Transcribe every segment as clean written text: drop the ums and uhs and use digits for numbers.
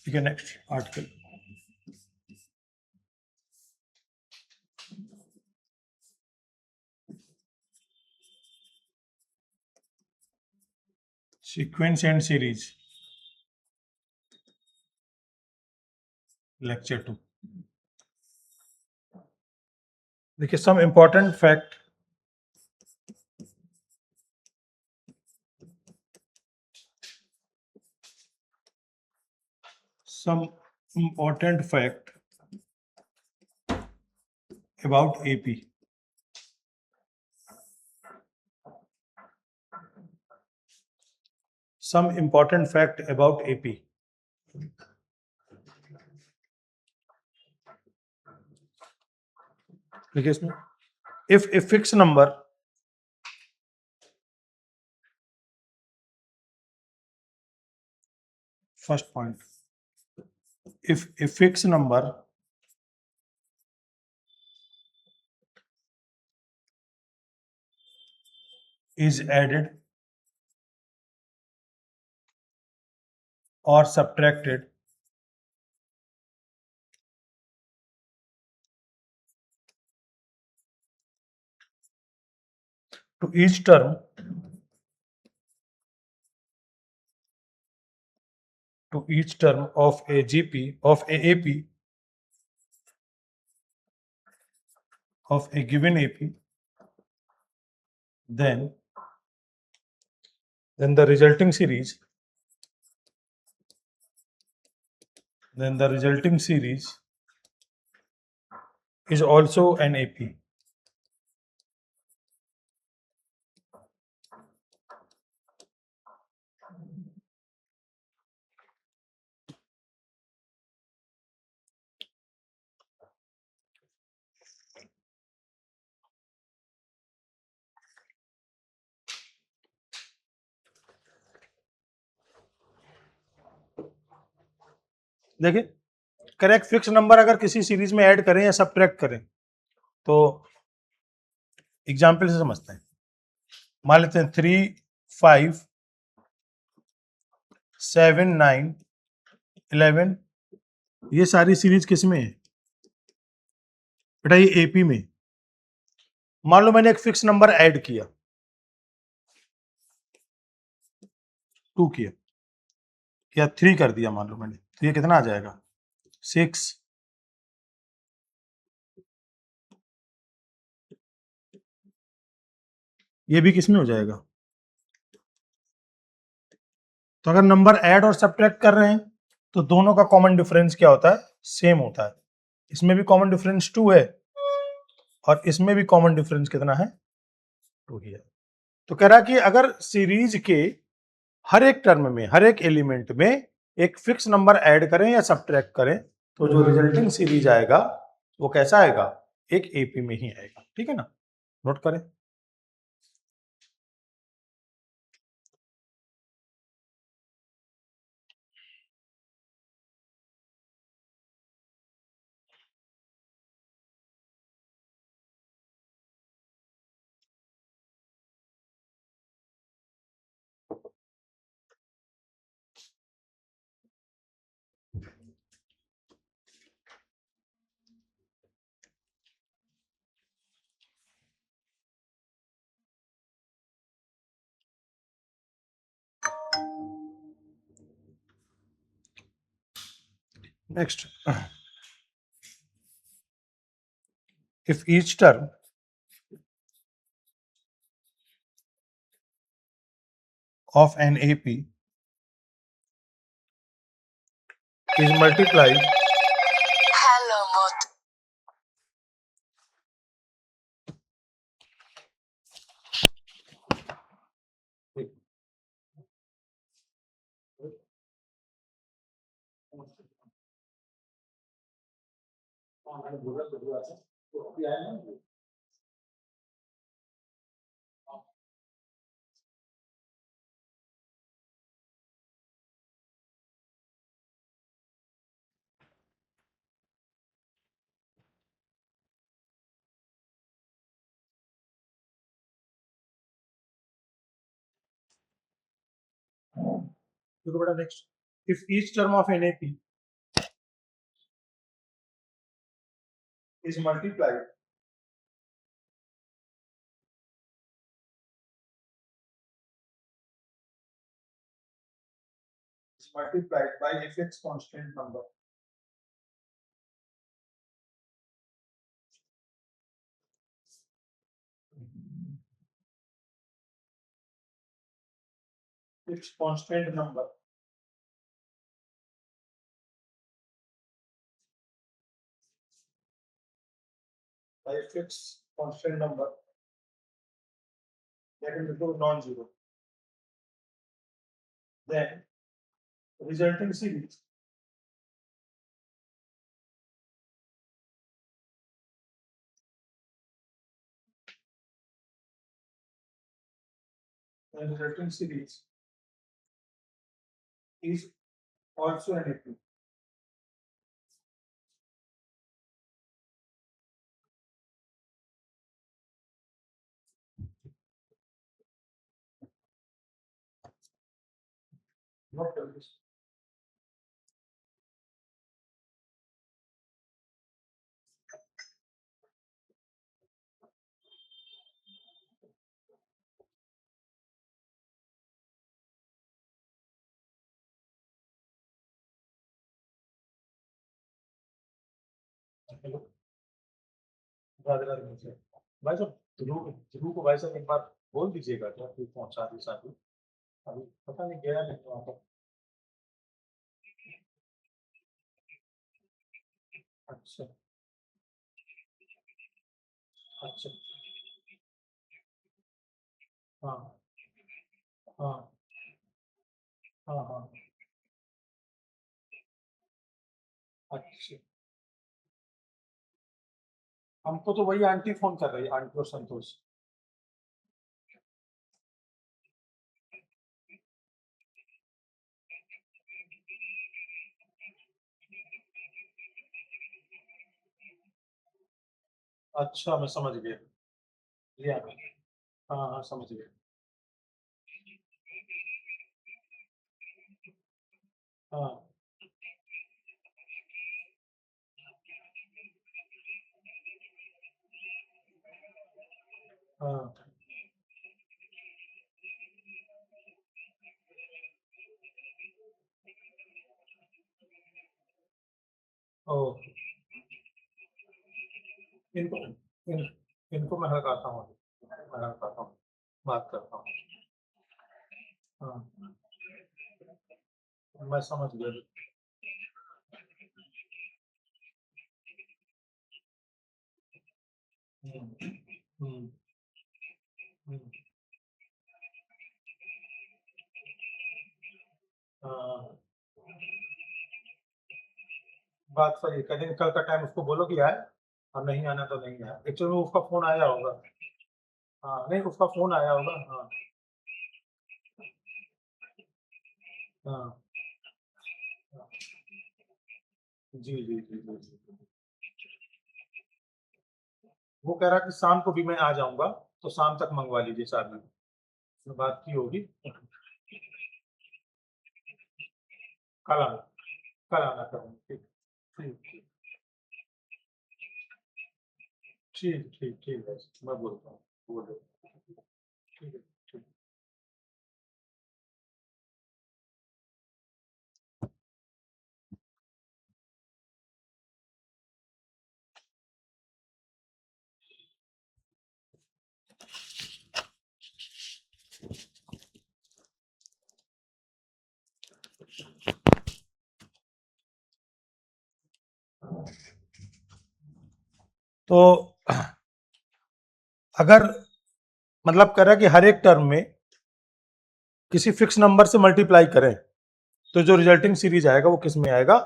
ठीक है, next article. Sequence and series, lecture 2। देखिए, some important fact about AP। Some important fact about AP। देखिए इसमें, if a fixed number first point, if a fixed number is added or subtracted to each term of a GP of a AP of a given AP, then the resulting series is also an AP। देखिए, correct fix number अगर किसी series में add करें या subtract करें, तो example से समझते हैं। मान लेते हैं 3, 5, 7, 9, 11, ये सारी सीरीज किस में है बेटा? ये एपी में। मान लो मैंने एक फिक्स नंबर ऐड किया, 2 किया या 3 कर दिया, मान लो मैंने, तो ये कितना आ जाएगा? 6। ये भी किस में हो जाएगा? तो अगर नंबर ऐड और सब्ट्रैक्ट कर रहे हैं तो दोनों का कॉमन डिफरेंस क्या होता है? सेम होता है। इसमें भी कॉमन डिफरेंस 2 है और इसमें भी कॉमन डिफरेंस कितना है? 2 ही है। तो कह रहा कि अगर सीरीज के हर एक टर्म में, हर एक एलिमेंट में एक फिक्स नंबर ऐड करें या सब्ट्रैक्ट करें, तो जो रिजल्टिंग सीरीज आएगा वो कैसा आएगा? एक एपी में ही आएगा। ठीक है ना, नोट करें। Next, if each term of an AP is multiplied देखो बेटा, next, if each term of an AP is multiplied by a fixed constant number. Fixed constant number. By a fixed constant number that is equal to non-zero. Then resulting series is also an AP. Not this. Hello Radhe Radhe भाई साहब, ध्रुव को भाई साहब एक बार बोल दीजिएगा क्या, फिर पहुंचा दी साथी। अभी पता नहीं गया नहीं वहाँ पर। अच्छा अच्छा। हाँ हाँ हाँ हाँ। अच्छा, हमको तो वही आंटी फोन कर रही है, आंटी और संतोष। अच्छा, मैं समझ गया। लिया मैं। हाँ हाँ, समझ गया। हाँ हाँ। ओ, इनको इनको मैं हटाता हूँ, मैं हटाता हूँ, बात करता हूँ। हाँ, मैं समझ गया। हम्म हम्म हम्म। हाँ, बात सही है। कल कल का टाइम उसको बोलो कि आए, और नहीं आना तो नहीं आए। एक्चुअली उसका फोन आया होगा। हाँ, नहीं उसका फोन आया होगा। हाँ हाँ हाँ। जी जी जी जी जी। वो कह रहा कि शाम को भी मैं आ जाऊंगा, तो शाम तक मंगवा लीजिए चाबी। उसने बात की होगी। कल आना, कल आना करूँगा। ठीक ठीक ठीक ठीक ठीक ठीक है, मैं बोलता हूँ, बोलो। ठीक है ठीक। तो अगर मतलब कह रहा है कि हर एक टर्म में किसी फिक्स नंबर से मल्टीप्लाई करें, तो जो रिजल्टिंग सीरीज आएगा वो किस में आएगा?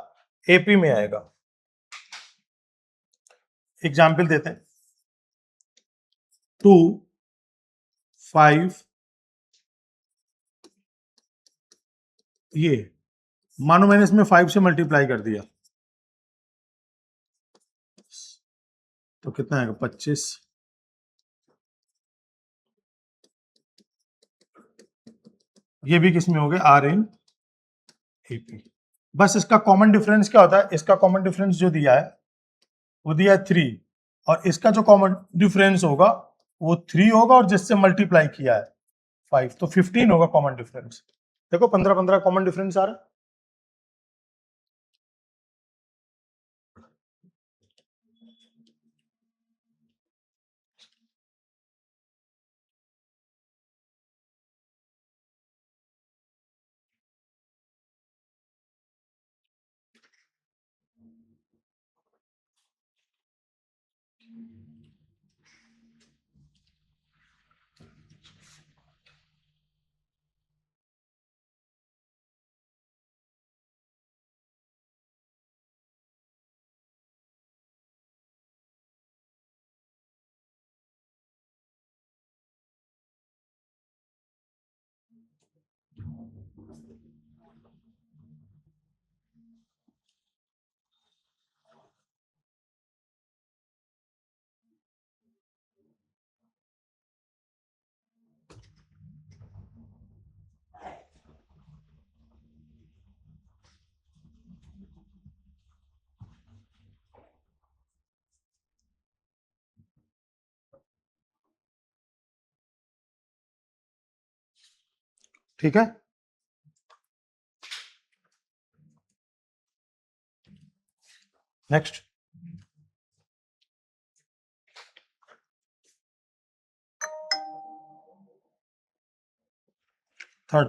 एपी में आएगा। एग्जाम्पल देते हैं। 2 5, ये मानो मैंने इसमें 5 से मल्टीप्लाई कर दिया, तो कितना आएगा? 25। ये भी किस में हो गया? Are in AP. बस इसका कॉमन डिफरेंस क्या होता है? इसका कॉमन डिफरेंस जो दिया है वो दिया है 3, और इसका जो कॉमन डिफरेंस होगा वो 3 होगा और जिससे मल्टीप्लाई किया है 5, तो 15 होगा कॉमन डिफरेंस। देखो 15-15 कॉमन डिफरेंस आ रहा है। ठीक है, नेक्स्ट। थर्ड,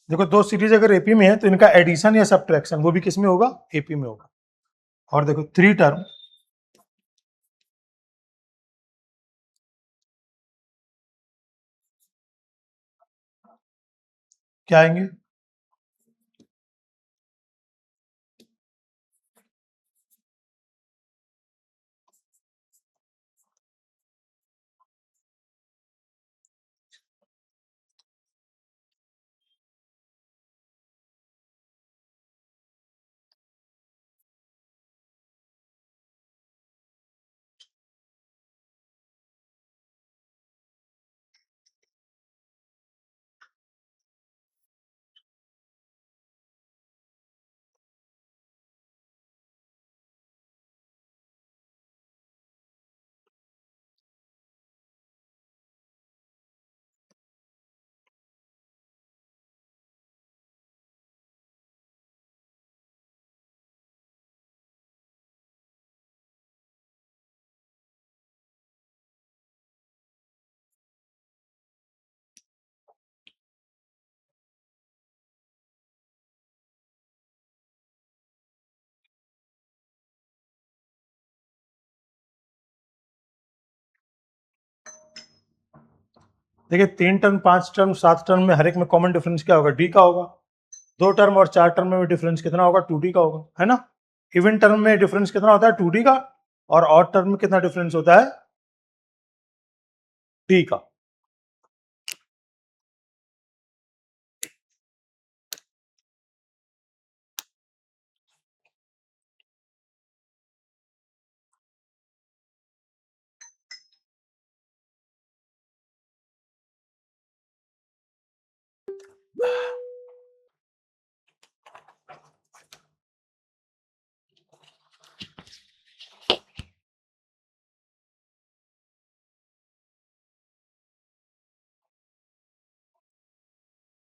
देखो दो सीरीज अगर एपी में है तो इनका एडिशन या सब्ट्रैक्शन वो भी किस में होगा, एपी में होगा। और देखो 3 टर्म, क्या आएंगे, देखिए 3 टर्म 5 टर्म 7 टर्म में हर एक में कॉमन डिफरेंस क्या होगा, डी का होगा। 2 टर्म और 4 टर्म में डिफरेंस कितना होगा, 2d का होगा, है ना। इवन टर्म में डिफरेंस कितना होता है, 2d का, और ऑड टर्म में कितना डिफरेंस होता है, d का।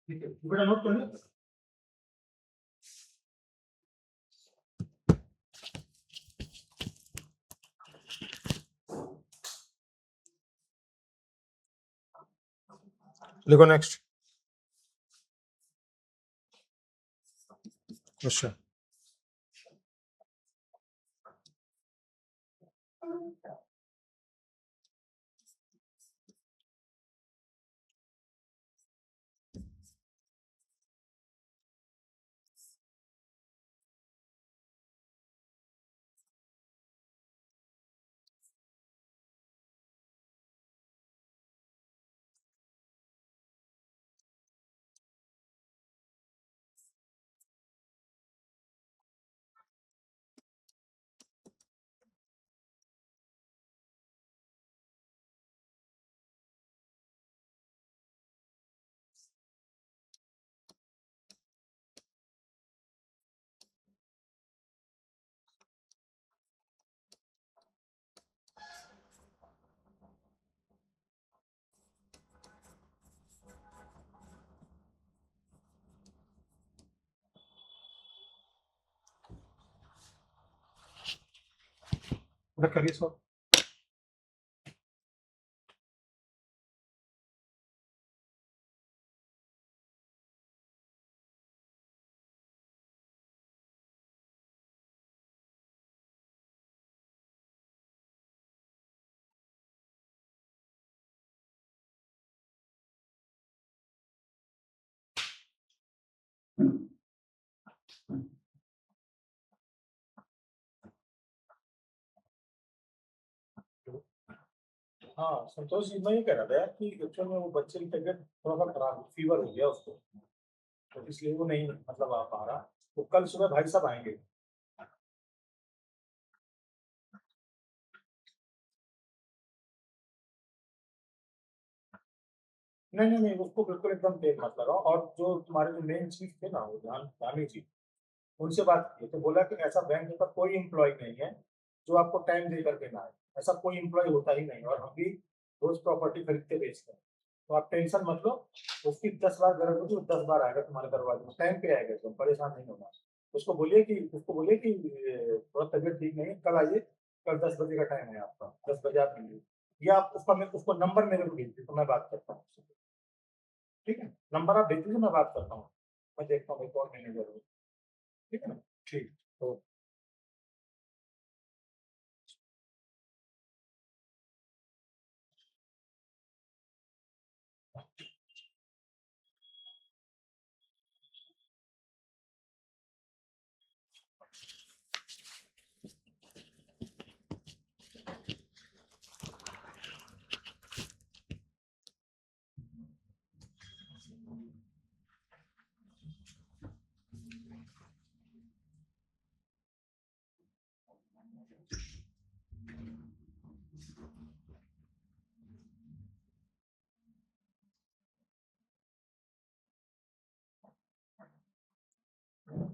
ठीक है, बेटा नोट कर लो। लिखो नेक्स्ट क्वेश्चन। करिए सो। हाँ संतोष जी, मैं ये कह रहा था यार कि एक्चुअल में वो बच्चे की तबीयत थोड़ा सा खराब, फीवर हो गया उसको, तो इसलिए वो नहीं मतलब आ पा रहा। तो कल सुबह भाई साहब आएंगे। नहीं नहीं नहीं, उसको बिल्कुल एकदम तेज मत लगाओ। और जो तुम्हारे जो मेन चीफ थे ना, वो जानी जी, उनसे बात की तो बोला कि ऐसा बैंक का कोई एम्प्लॉय नहीं है जो आपको टाइम दे करके ना आए। ऐसा कोई एम्प्लॉय होता ही नहीं, और हम भी रोज प्रॉपर्टी खरीदते बेचते हैं। तो आप टेंशन मत लो, उसकी 10 बार जरूरत होगी, वो 10 बार आएगा तुम्हारे दरवाजे में, टाइम पे आएगा, तुम परेशान नहीं होना। उसको बोलिए कि थोड़ा तबीयत ठीक नहीं है, कल आइए, कल 10 बजे का टाइम है आपका, 10 बजे आप मिलिए। या आप उसको नंबर मेरे को भेज दीजिए तो मैं बात करता हूँ उससे। ठीक है, नंबर आप भेज दीजिए, मैं बात करता हूँ, मैं देखता हूँ कौन मैनेजर है। ठीक है ना? ठीक। तो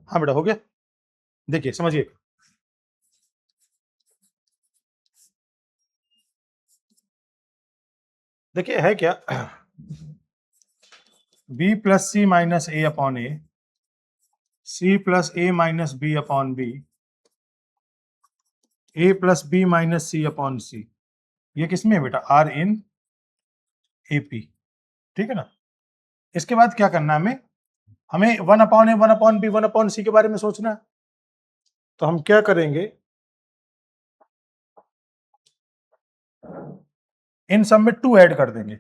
हाँ बेटा, हो गया। देखिए समझिए, देखिए है क्या, B plus C minus A upon A, C plus A minus B upon B, A plus B minus C upon C. ये किसमें है बेटा? Are in A P. ठीक है ना? इसके बाद क्या करना है हमें? हमें one upon A, one upon B, one upon C के बारे में सोचना है। तो हम क्या करेंगे, इन सब में 2 ऐड कर देंगे।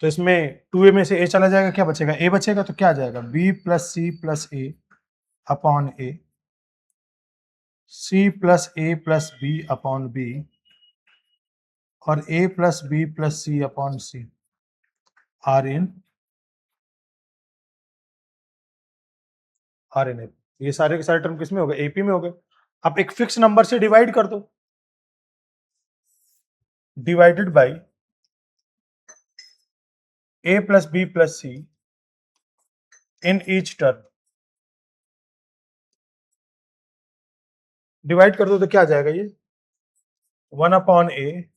तो इसमें 2a में से a चला जाएगा, क्या बचेगा? a बचेगा। तो क्या आ जाएगा? b plus C plus A upon A, C plus A plus B upon B, और a plus B plus C upon C, are in R N A, ये सारे के सारे टर्म किस में हो गए, एपी में हो गए। अब एक फिक्स नंबर से डिवाइड कर दो, divided by A plus B plus C in each term, divide कर दो तो क्या आ जाएगा, ये 1/a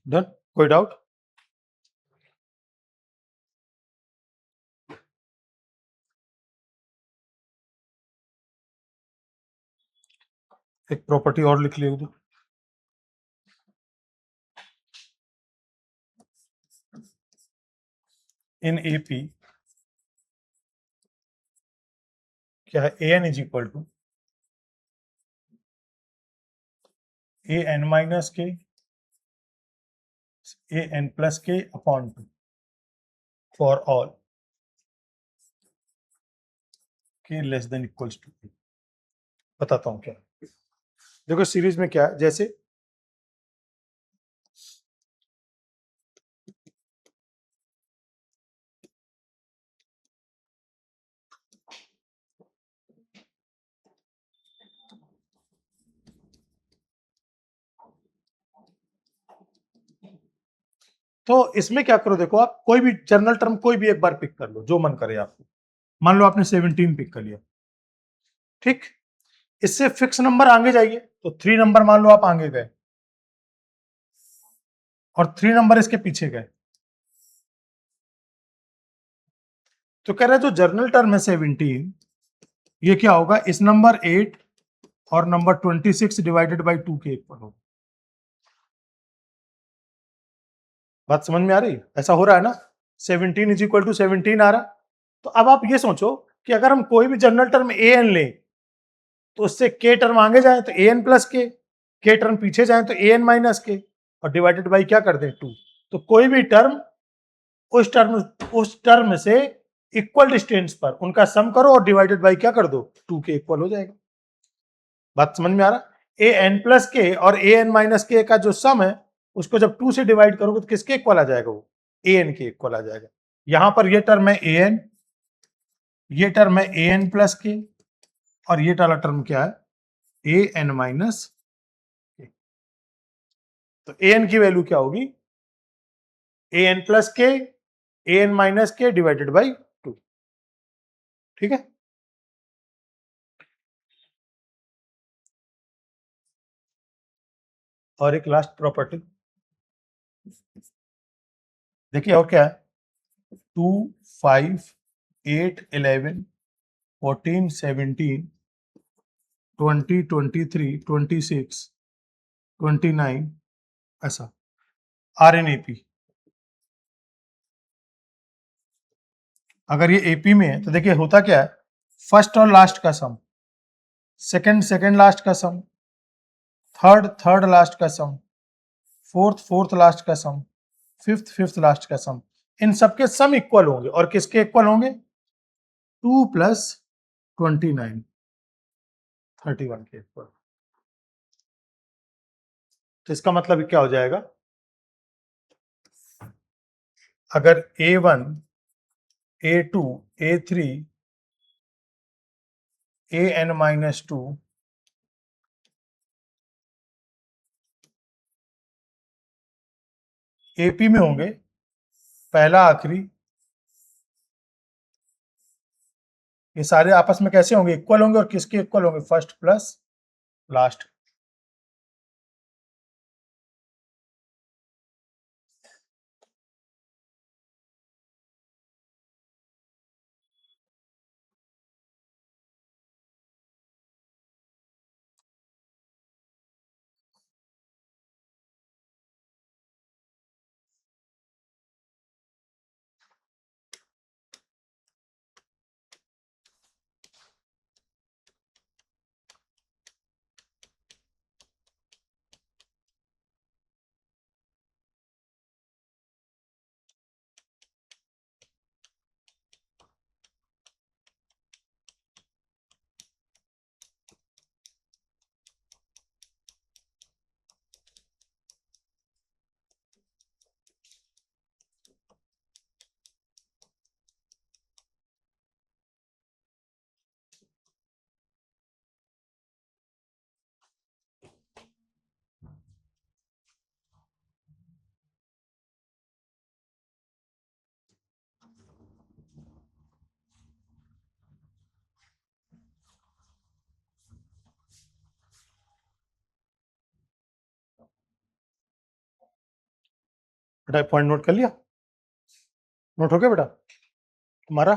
डन, कोई डाउट? एक प्रॉपर्टी और लिख लिया तो इन एपी क्या है, a n is equal to a n minus k a n plus k upon two for all k less than equals to. बताता हूं क्या, देखो सीरीज में क्या है, जैसे तो इसमें क्या करो, देखो आप कोई भी जनरल टर्म कोई भी एक बार पिक कर लो, जो मन करे आपको। मान लो आपने 17 पिक कर लिया, ठीक, इससे फिक्स नंबर आगे जाइए, तो 3 नंबर मान लो आप आगे गए और 3 नंबर इसके पीछे गए, तो कह रहे हैं जो जर्नल टर्म है 17, ये क्या होगा, इस नंबर 8 और नंबर 26 डिवाइडेड बाई 2 के इक्वल होगा। बात समझ में आ रही, ऐसा हो रहा है ना, 17 इज इक्वल टू 17 आ रहा। तो अब आप ये सोचो कि अगर हम कोई भी जनरल टर्म ए एन लें, तो उससे के टर्म आगे जाए तो ए एन प्लस के टर्म पीछे जाए तो ए एन माइनस के, और डिवाइडेड बाई क्या कर दें 2। तो कोई भी टर्म उस टर्म से इक्वल डिस्टेंस पर उनका सम करो और डिवाइडेड बाई क्या कर दो 2 के इक्वल हो जाएगा। बात समझ में आ रहा, ए एन प्लस के और ए एन माइनस के का जो सम है उसको जब 2 से डिवाइड करोगे तो किसके इक्वल आ जाएगा, वो ए एन के इक्वल आ जाएगा। यहां पर ये टर्म है ए एन, ये टर्म है ए एन प्लस के, और ये वाला टर्म क्या है ए एन माइनस के। तो ए एन की वैल्यू क्या होगी, ए एन प्लस के ए एन माइनस के डिवाइडेड बाई 2, ठीक है। और एक लास्ट प्रॉपर्टी देखिए, और क्या है, 2, 5, 8, 11, 14, 17 20, 23, 26, 29, ऐसा RNAP। अगर ये एपी में है तो देखिए होता क्या है, फर्स्ट और लास्ट का सम, सेकंड सेकंड लास्ट का सम, थर्ड थर्ड लास्ट का सम, फोर्थ फोर्थ लास्ट का सम, फिफ्थ फिफ्थ लास्ट का सम, इन सबके सम इक्वल होंगे। और किसके इक्वल होंगे? 2 प्लस 29, 31 के इक्वल। तो इसका मतलब क्या हो जाएगा, अगर A1, A2, A3, AN-2 AP में होंगे, पहला आखिरी, ये सारे आपस में कैसे होंगे? इक्वल होंगे। और किसके इक्वल होंगे? First plus last. बेटा पॉइंट नोट कर लिया? नोट हो गया बेटा तुम्हारा?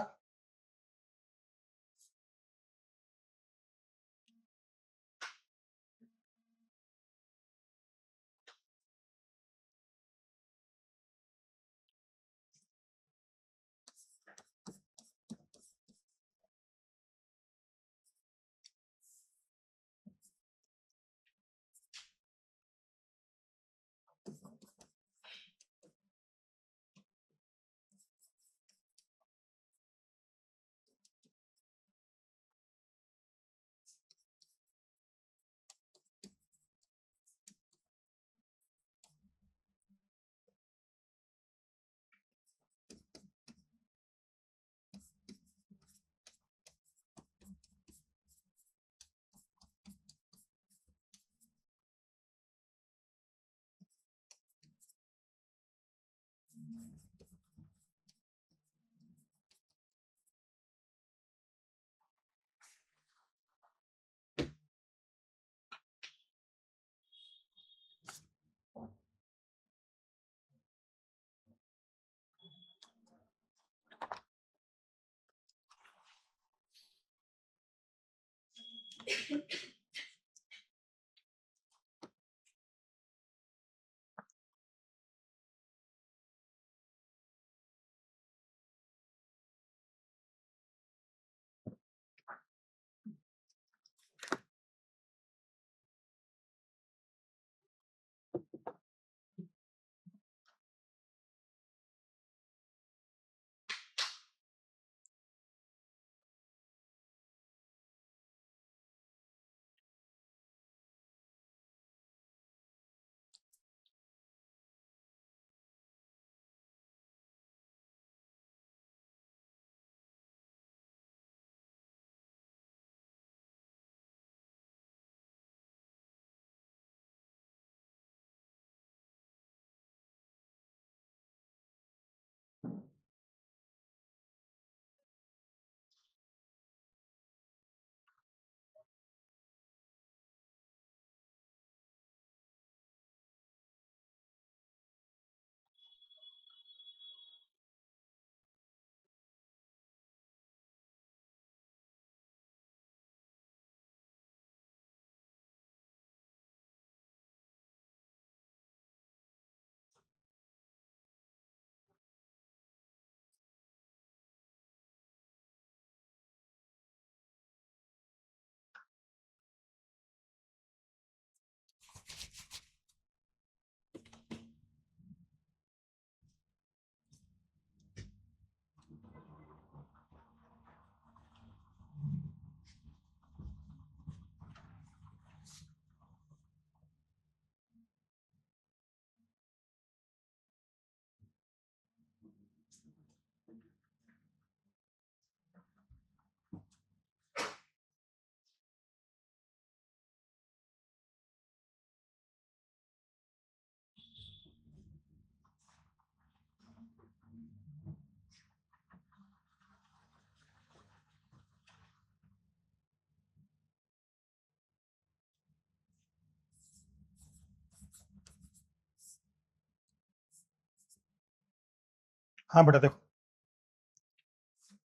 हाँ बेटा देखो,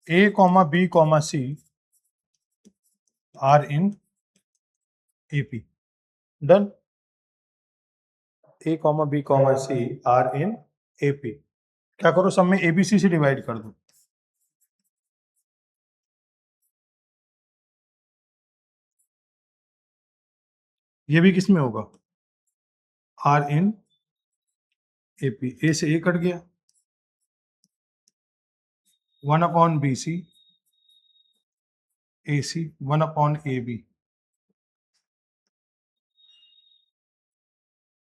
A comma B comma C are in AP, done. A comma B comma C are in AP, क्या करो सब में ABC से डिवाइड कर दो। ये भी किस में होगा, आर इन AP, A से A कट गया, 1/BC AC 1/AB।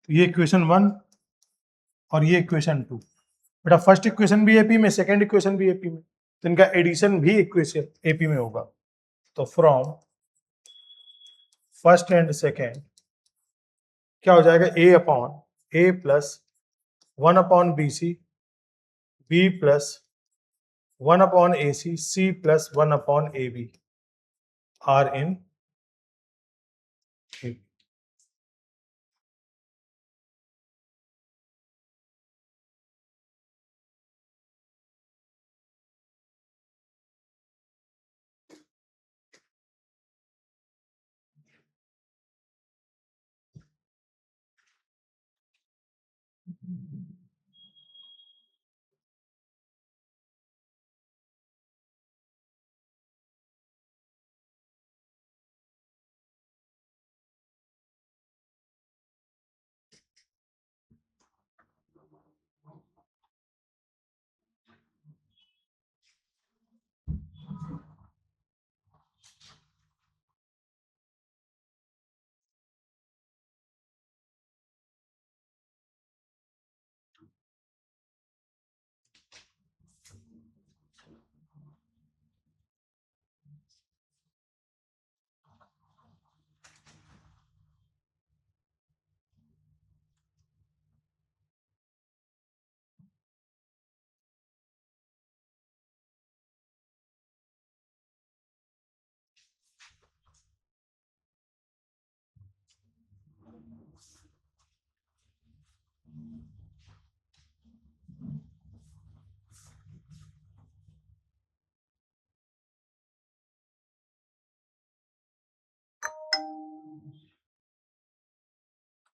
ये इक्वेशन 1 और ये इक्वेशन 2। बेटा फर्स्ट इक्वेशन भी एपी में, सेकंड इक्वेशन भी एपी में, तो इनका एडिशन भी इक्वेशन एपी में होगा। तो फ्रॉम फर्स्ट एंड सेकंड क्या हो जाएगा, A plus 1/BC, B plus 1/AC, C plus 1/AB are in AP।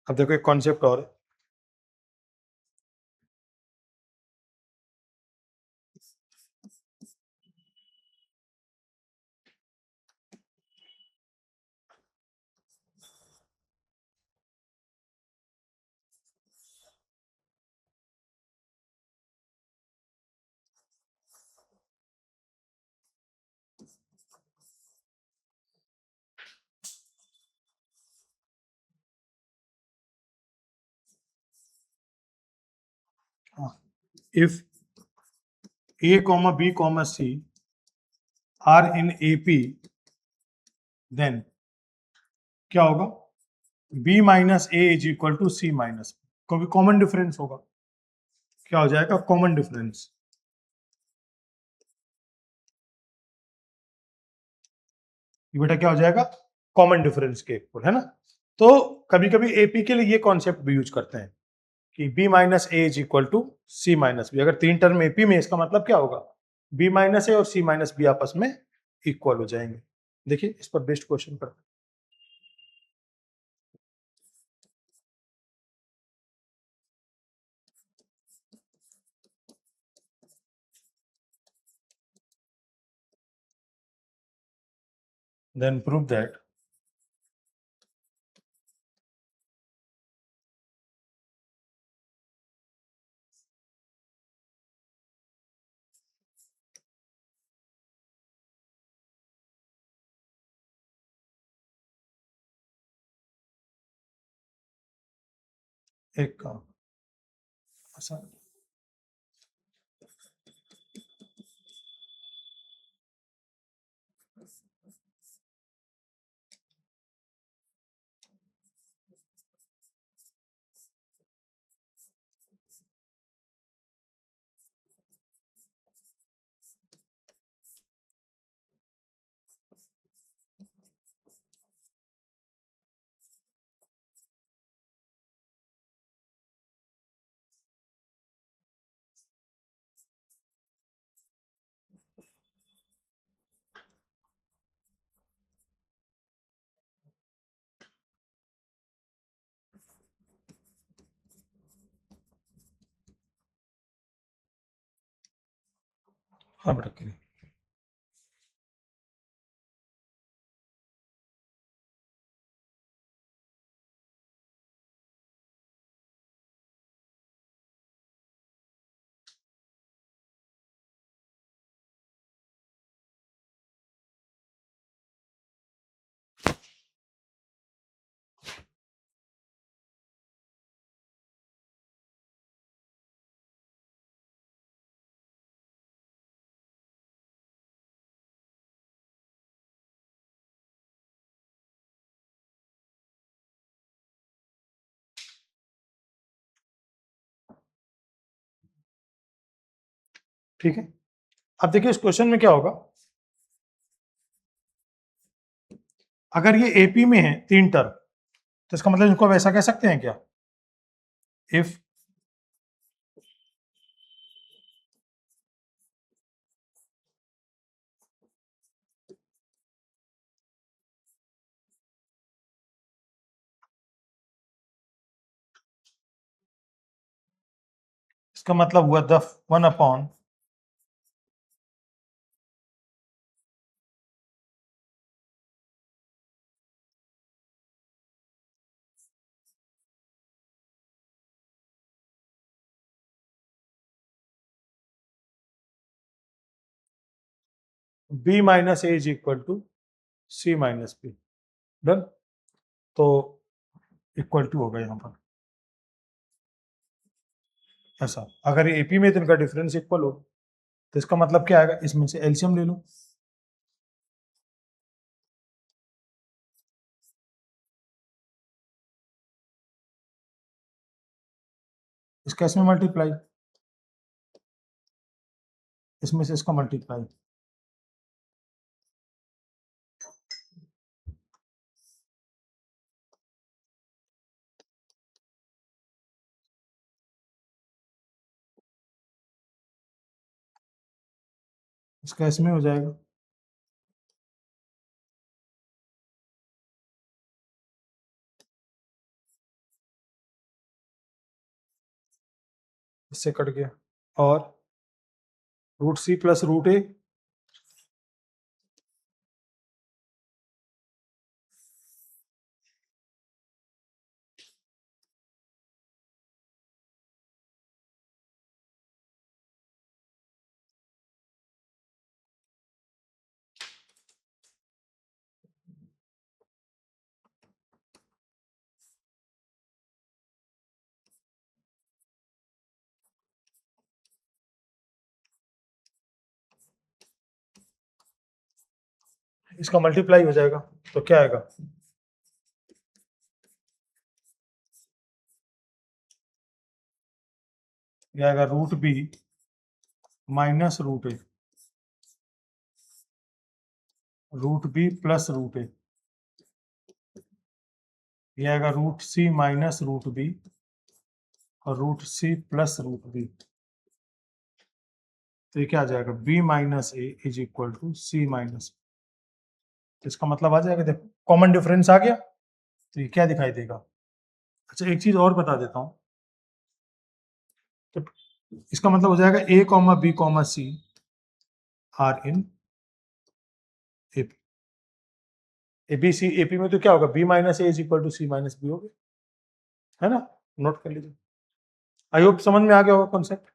अब देखो एक कॉन्सेप्ट और है, if A comma B comma C are in AP, then क्या होगा, B minus A is equal to C minus, क्योंकि common difference होगा, क्या हो जाएगा, कॉमन डिफरेंस। ये बेटा क्या हो जाएगा, कॉमन डिफरेंस के इक्वल, है ना। तो कभी कभी एपी के लिए ये कॉन्सेप्ट भी यूज करते हैं कि B minus A is equal to C minus B. अगर 3 टर्म एपी में, इसका मतलब क्या होगा, B माइनस ए और C माइनस बी आपस में इक्वल हो जाएंगे। देखिए इस पर बेस्ट क्वेश्चन करते हैं। Then prove that एक काम आसान हाँ बेटा करिए। ठीक है, अब देखिए इस क्वेश्चन में क्या होगा, अगर ये एपी में है 3 टर्म, तो इसका मतलब इसको वैसा कह सकते हैं क्या, इफ इसका मतलब हुआ the 1 upon B minus A is equal to C minus B. Done, तो इक्वल टू होगा यहाँ पर ऐसा, अगर ये एपी में तो इनका डिफरेंस इक्वल हो, तो इसका मतलब क्या आएगा, इसमें से एलसीएम ले लो, इसका इसमें मल्टीप्लाई, इसमें से इसका मल्टीप्लाई, इसका इसमें हो जाएगा, इससे कट गया, और root C plus root A, इसका मल्टीप्लाई हो जाएगा, तो क्या आएगा, ये आएगा root B minus root A, root B plus root A, ये आएगा root C minus root B और root C plus root B, तो ये क्या आ जाएगा, B minus A is equal to C minus, इसका मतलब आ जाएगा, देखो कॉमन डिफरेंस आ गया, तो ये क्या दिखाई देगा। अच्छा एक चीज और बता देता हूँ, तो इसका मतलब हो जाएगा a comma B comma C are in AP, ABC AP में तो क्या होगा, b minus A is equal to C minus b होगा, है ना, नोट कर लीजिए। आई होप समझ में आ गया होगा कॉन्सेप्ट।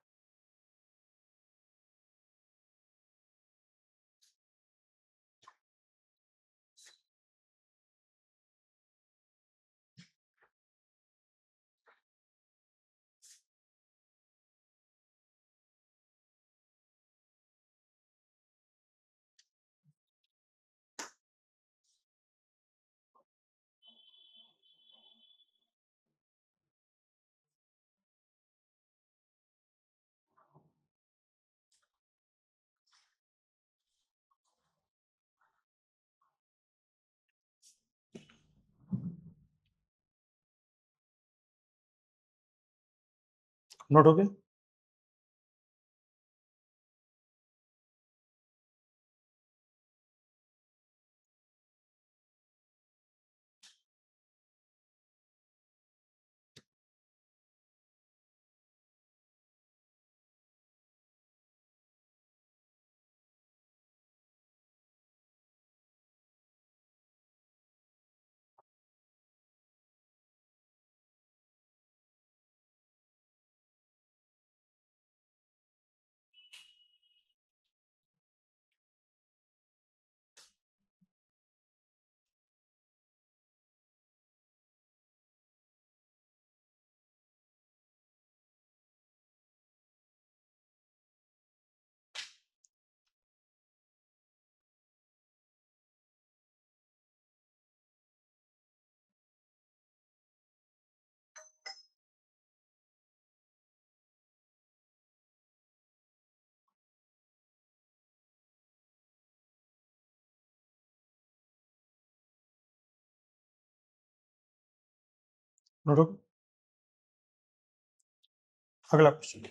नोट हो गया। रुक, अगला क्वेश्चन।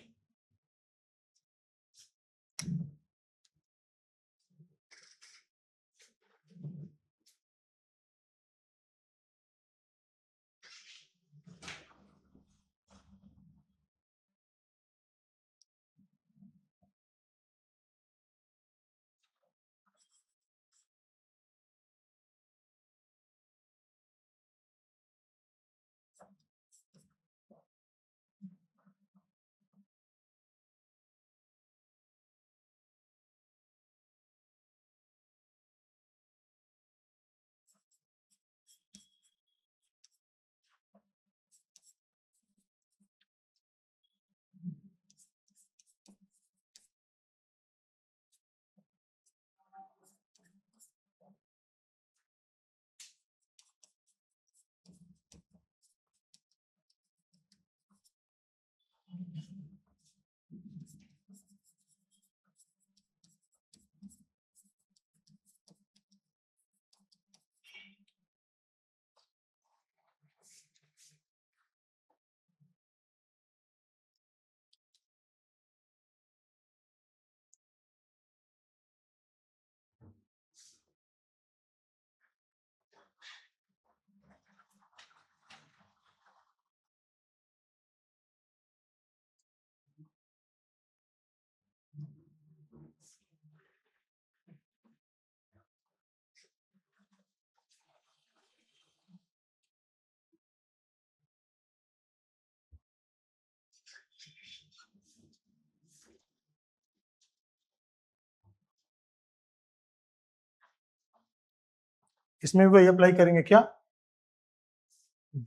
इसमें भी वही अप्लाई करेंगे क्या?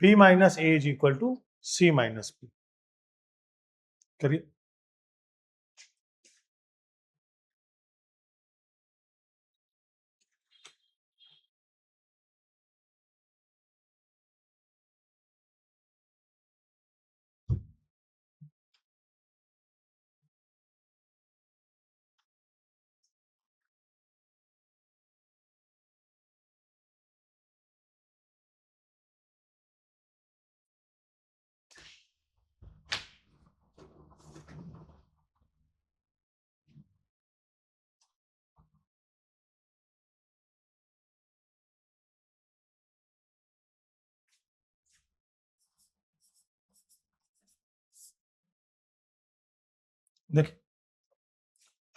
b minus A is equal to C minus b. करिए। देखिए,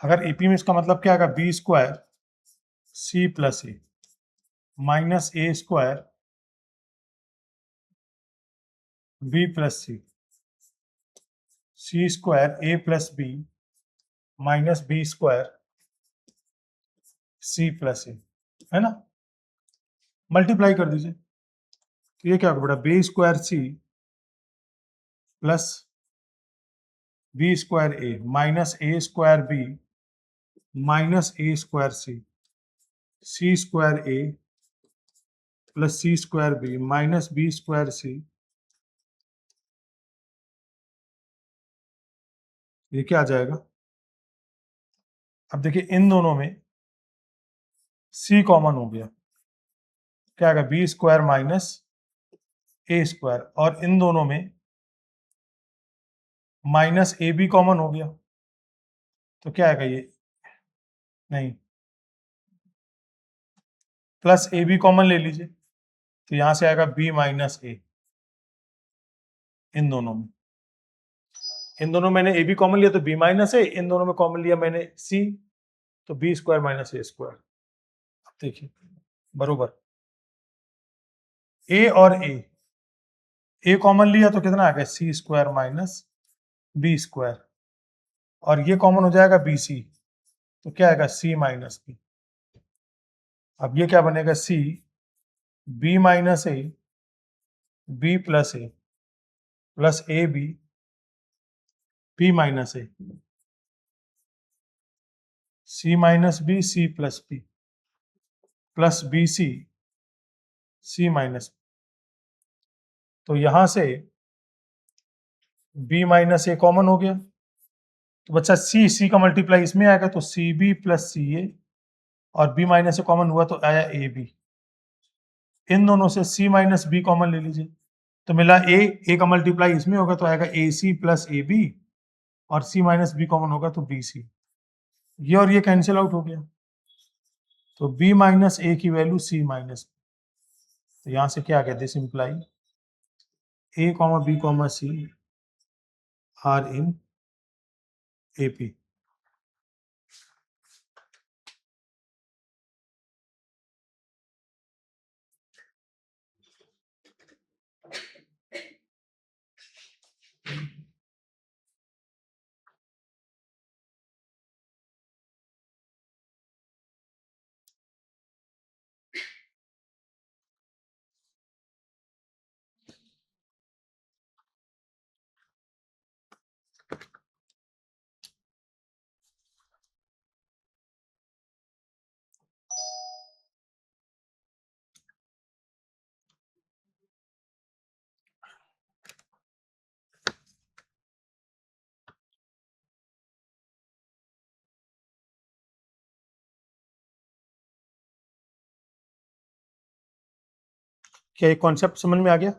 अगर एपी में इसका मतलब क्या आएगा? B square c plus A minus a square b plus c, c square a plus B minus b square c plus a, है ना? मल्टीप्लाई कर दीजिए तो ये क्या होगा बेटा? B square c plus b square a minus a square b minus a square c, c square a plus c square b minus b square c, ये क्या आ जाएगा? अब देखिए इन दोनों में c कॉमन हो गया, क्या आएगा? B square minus a square, और इन दोनों में माइनस ए बी कॉमन हो गया, तो क्या आएगा? ये नहीं, प्लस ए बी कॉमन ले लीजिए तो यहां से आएगा बी माइनस ए। इन दोनों में, इन दोनों में मैंने ए बी कॉमन लिया तो बी माइनस ए, इन दोनों में कॉमन लिया मैंने सी, तो B square minus a square. देखिए बरोबर ए और ए कॉमन लिया तो कितना आ गया? सी स्क्वायर माइनस बी स्क्वायर, और ये कॉमन हो जाएगा बी सी, तो क्या आएगा? C minus B. अब ये क्या बनेगा? C B minus A B plus A plus A B B minus A, C minus B C plus B plus B C C minus, तो यहां से b माइनस ए कॉमन हो गया, तो बच्चा सी का मल्टीप्लाई इसमें आएगा तो सी बी प्लस सी ए, और b माइनस ए कॉमन हुआ तो आया ए बी। इन दोनों से c माइनस बी कॉमन ले लीजिए तो मिला ए का मल्टीप्लाई इसमें होगा तो आएगा ए सी प्लस ए बी, और सी माइनस बी कॉमन होगा तो बी सी, ये और ये कैंसिल आउट हो गया, तो बी माइनस ए की वैल्यू सी माइनस, तो यहां से क्या आ गया, this imply A comma B comma C are in AP. क्या ये कॉन्सेप्ट समझ में आ गया?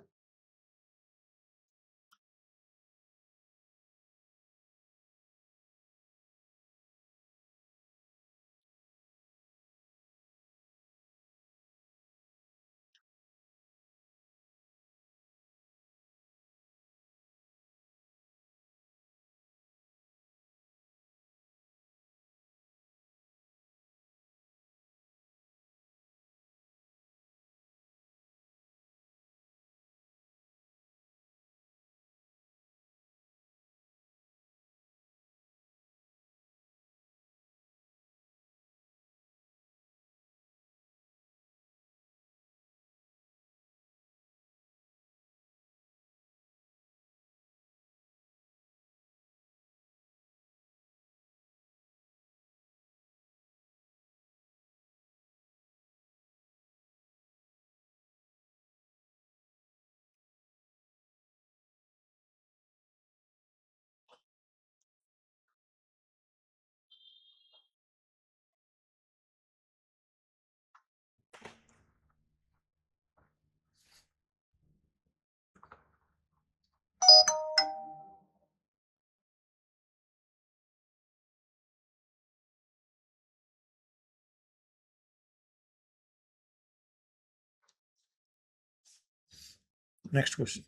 Next question.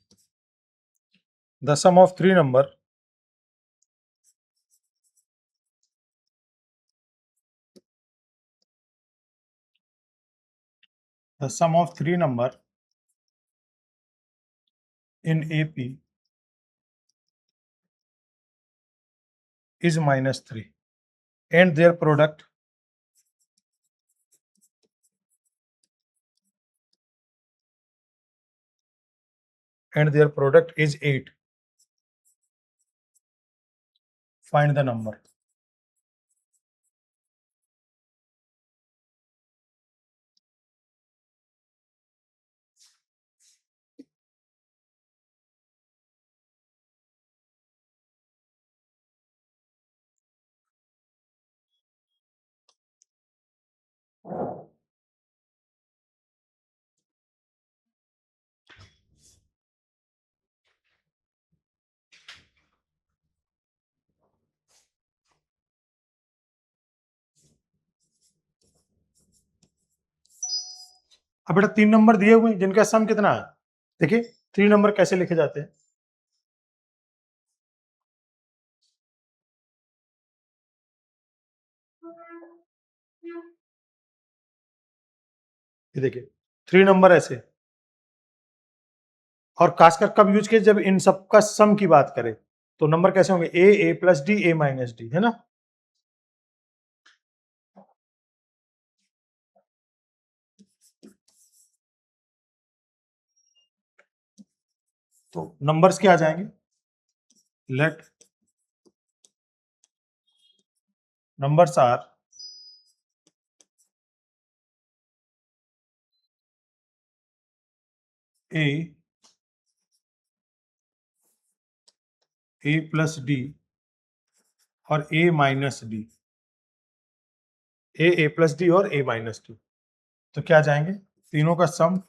The sum of three number in AP is -3 and their product is 8. Find the number. अब बेटा 3 नंबर दिए हुए हैं जिनका सम कितना है, देखिए 3 नंबर कैसे लिखे जाते हैं। ये देखिए 3 नंबर ऐसे, और खासकर कब यूज किए, जब इन सबका सम की बात करें तो नंबर कैसे होंगे, A plus D, A minus D, है ना। तो नंबर्स क्या आ जाएंगे, let numbers are A plus D और A minus D, A plus D और ए माइनस डी, तो क्या आ जाएंगे, तीनों का सम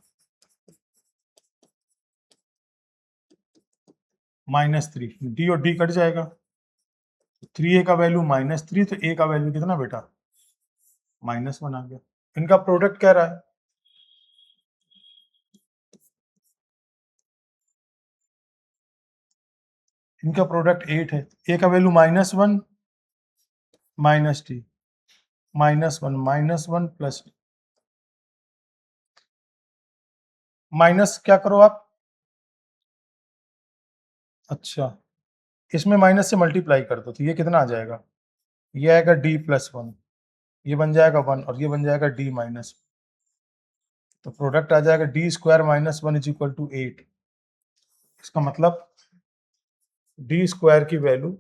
-3, डी और डी कट जाएगा, 3a का वैल्यू -3, तो a का वैल्यू कितना बेटा, -1 आ गया। इनका प्रोडक्ट कह रहा है, इनका प्रोडक्ट 8 है, a का वैल्यू -1 -t, -1 प्लस माइनस क्या करो आप, अच्छा इसमें माइनस से मल्टीप्लाई कर दो, तो ये कितना आ जाएगा, ये आएगा d+1, ये बन जाएगा 1 और ये बन जाएगा d-1, तो प्रोडक्ट आ जाएगा d² - 1 = 8। इसका मतलब d² की वैल्यू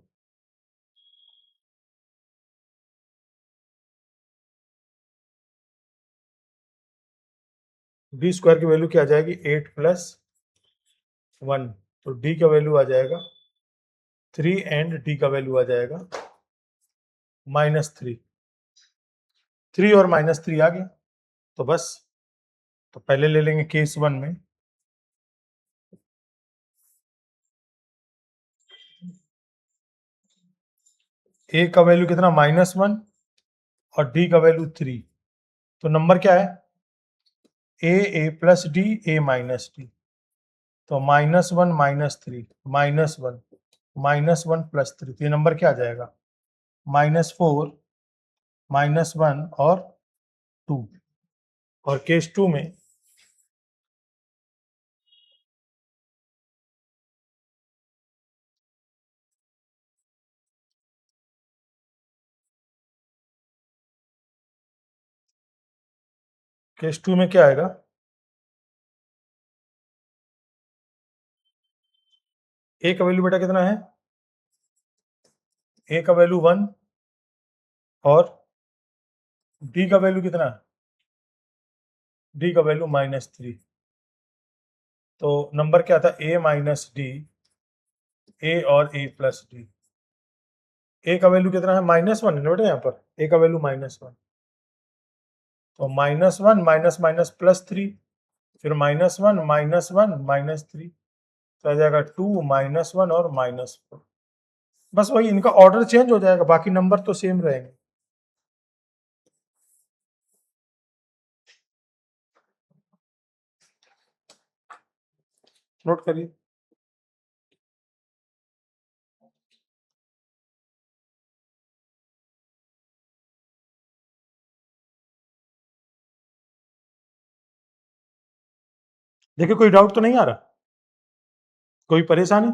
d² की वैल्यू क्या आ जाएगी, 8 + 1, तो d का वैल्यू आ जाएगा 3 एंड d का वैल्यू आ जाएगा -3, 3 और -3 आ गया, तो बस, तो पहले ले लेंगे केस 1 में, a का वैल्यू कितना, -1 और d का वैल्यू 3, तो नंबर क्या है, a + d, a - d, तो -1 - 3 -1 -1 + 3, तो ये नंबर क्या आ जाएगा, -4 -1 और 2। और केस 2 में क्या आएगा, a का वैल्यू बेटा कितना है, a का वैल्यू 1 और d का वैल्यू कितना है, d का वैल्यू -3, तो नंबर क्या था, a - d, a और a + d, a का वैल्यू कितना है, -1 है ना बेटा, यहाँ पर a का वैल्यू -1, तो -1 माइनस +3, फिर -1 -1 -3, तो आ जाएगा 2 -1 और -4, बस वही, इनका ऑर्डर चेंज हो जाएगा, बाकी नंबर तो सेम रहेंगे। नोट करिए, देखिए कोई डाउट तो नहीं आ रहा, कोई परेशानी,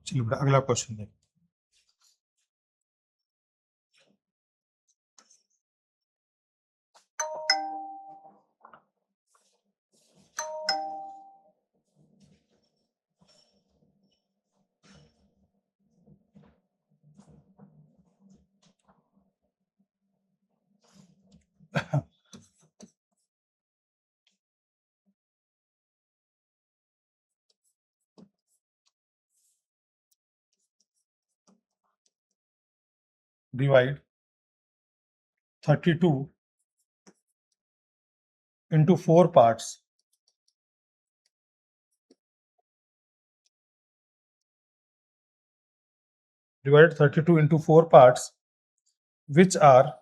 चलिए बेटा अगला क्वेश्चन देखिए, divide 32 into 4 parts. Divided 32 into 4 parts, which are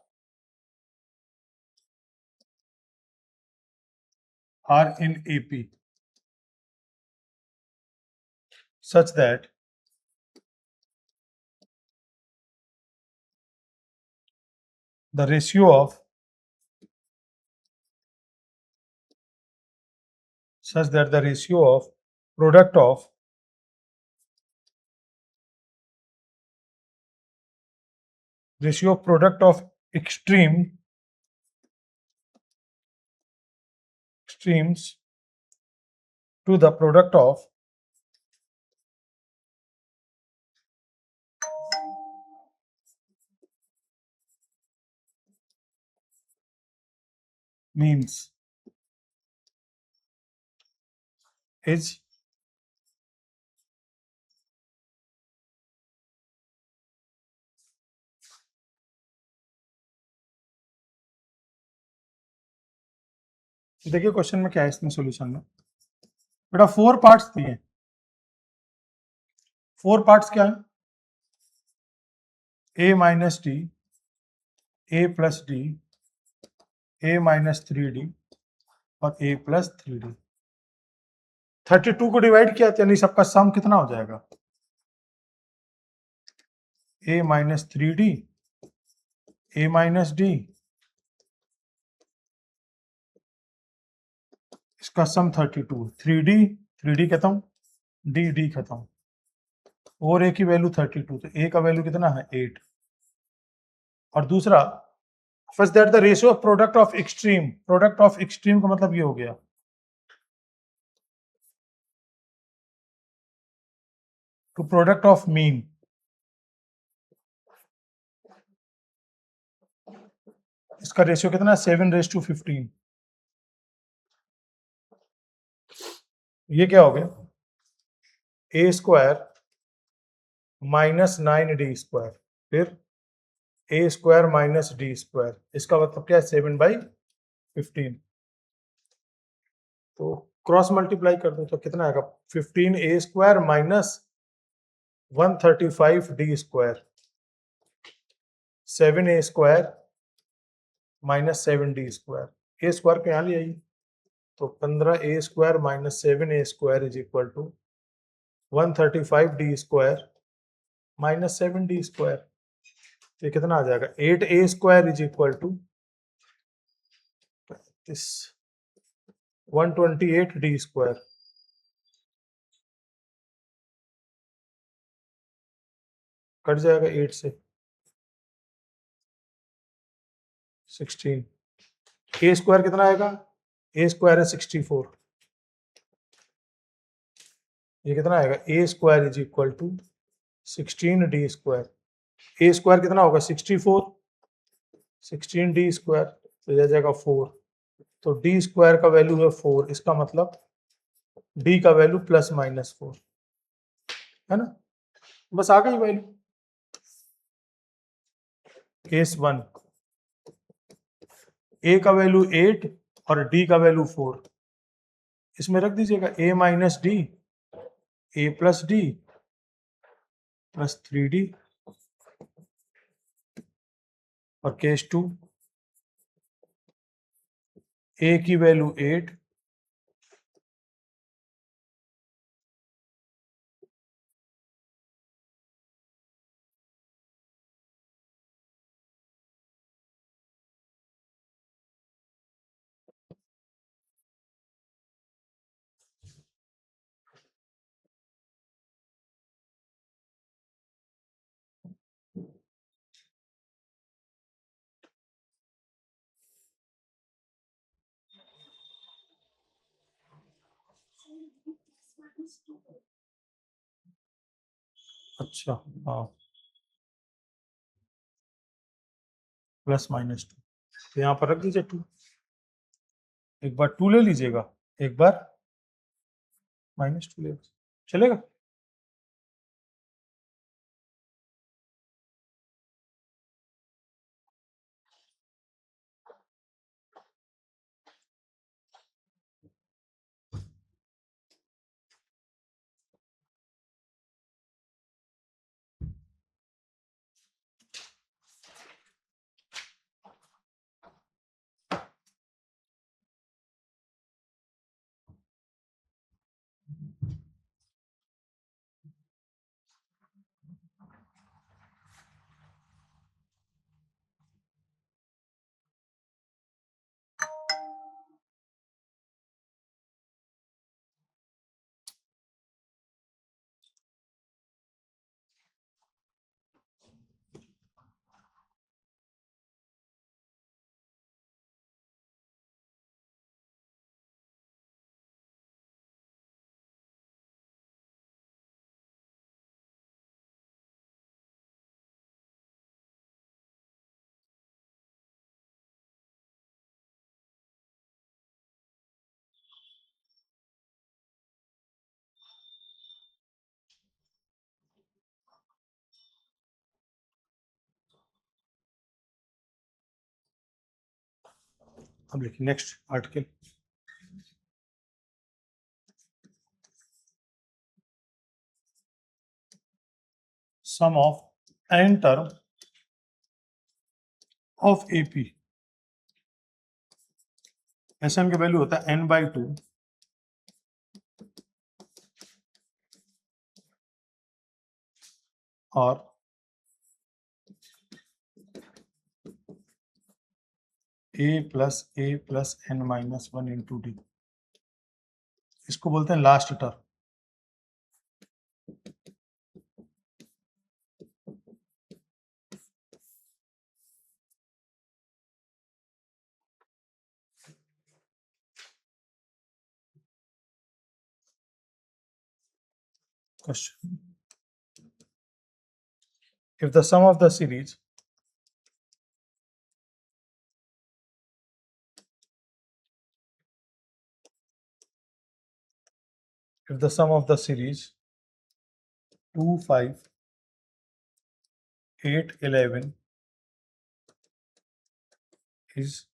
in AP, such that the ratio of product of extremes to the product of means is देखिए क्वेश्चन में क्या है, इसमें सॉल्यूशन में बेटा 4 पार्ट्स दिए हैं। 4 पार्ट्स क्या है? a minus D, a plus D, a minus 3d और a प्लस 3d। 32 को डिवाइड किया यानी सबका सम कितना हो जाएगा? a minus 3d, a minus D, इसका सम 32, 3d खत्म, डी खत्म, और a की वैल्यू 32, तो a का वैल्यू कितना है? 8। और दूसरा first that the ratio of product of extreme, product of extreme का मतलब ये हो गया टू प्रोडक्ट ऑफ मीन, इसका रेशियो कितना है? 7:15। ये क्या हो गया? a square minus 9d square, फिर a square minus D square, इसका मतलब क्या है? 7/15। तो क्रॉस मल्टीप्लाई कर दो तो कितना आएगा? 15a square minus 135d square, 7a square minus 7d square, a square को यहाँ ले आइए तो 15a square minus 7a square is equal to 135d square minus 7d square. तो ये कितना आ जाएगा? 8a square is equal to 128d square. Cut जाएगा 8 से 16। a स्क्वायर कितना आएगा? a स्क्वायर है 64, ये कितना आएगा? a square is equal to 16d square. a square कितना होगा? 64, 16d स्क्वायर तो यह जाएगा 4, तो d स्क्वायर का वैल्यू है 4, इसका मतलब d का वैल्यू प्लस माइनस 4 है ना, बस आ गई वैल्यू। केस 1, a का वैल्यू 8 और d का वैल्यू 4, इसमें रख दीजिएगा a minus D, a plus D plus 3d। और केस 2, a की वैल्यू 8, अच्छा हाँ, प्लस माइनस 2, तो यहाँ पर रख दीजिए 2, एक बार 2 ले लीजिएगा, एक बार माइनस 2 ले, चलेगा? अब लिखिए next article, sum of n term of AP, Sn की वैल्यू होता है n/2 और a plus n-1 into D, इसको बोलते हैं last term. Question: if the sum of the series if the sum of the series 2, 5, 8, 11 is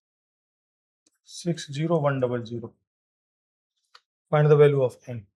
6, 0, 1, 0, 0, find the value of n.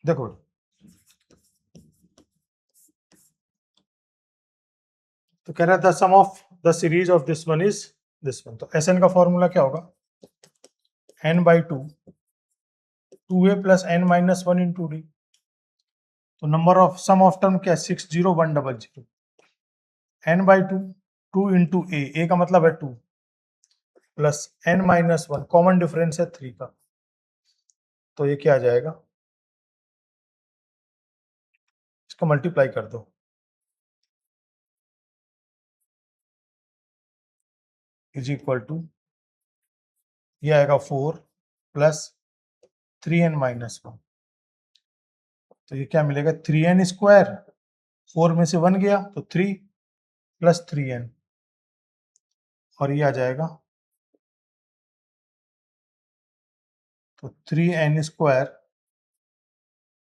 देखो तो कह रहा था sum of the series of this one is this one, तो Sn का formula क्या होगा, n/2 2a plus n-1 into d, तो number of sum of term क्या है 6, 0, 1, 0, 0, n/2 2 इंटू a का मतलब है 2 प्लस n-1 कॉमन डिफरेंस है 3 का, तो ये क्या आ जाएगा, इसको मल्टीप्लाई कर दो, इज इक्वल टू ये आएगा 4 प्लस 3n-1, तो ये क्या मिलेगा 3n स्क्वायर, 4 में से 1 गया तो 3 प्लस 3n, और ये आ जाएगा तो 3n स्क्वायर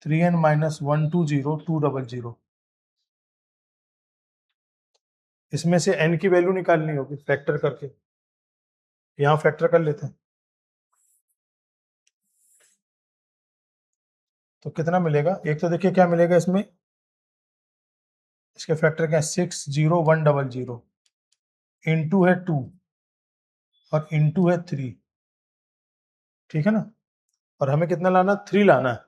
3n-120 200, इसमें से n की वैल्यू निकालनी होगी फैक्टर करके, यहां फैक्टर कर लेते हैं, तो कितना मिलेगा, एक तो देखिए क्या मिलेगा इसमें, इसके फैक्टर क्या है 6, 0, 1, 0, 0, इंटू है 2 और इंटू है 3, ठीक है ना, और हमें कितना लाना 3 लाना है,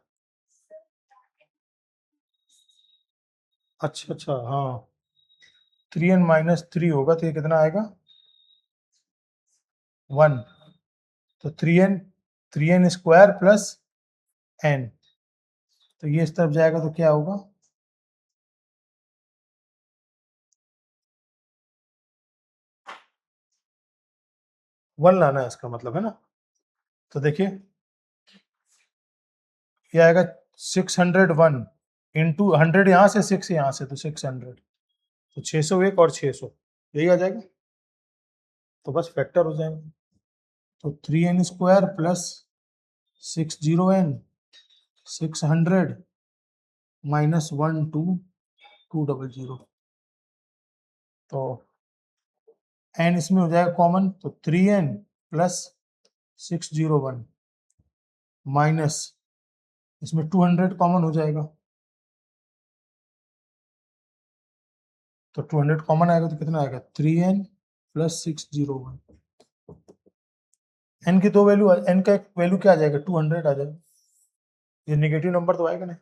अच्छा हाँ 3n-3 होगा तो ये कितना आएगा 1, तो 3n स्क्वायर प्लस n, तो ये इस तरफ जाएगा तो क्या होगा 1 लाना है, इसका मतलब है ना, तो देखिए ये आएगा 601 इंटू 100 यहाँ से 6 यहाँ से, तो 600, तो 601 और 600 यही आ जाएगा, तो बस फैक्टर हो जाएंगे। तो 3n square plus 60n 600 minus 12200, तो n इसमें हो जाएगा कॉमन, तो 3n प्लस 601 माइनस इसमें 200 कॉमन हो जाएगा, तो 200 कॉमन आएगा तो कितना आएगा 3n प्लस 601। n की दो वैल्यू, n का एक वैल्यू क्या आ जाएगा 200 आ जाएगा, ये नेगेटिव नंबर तो आएगा नहीं।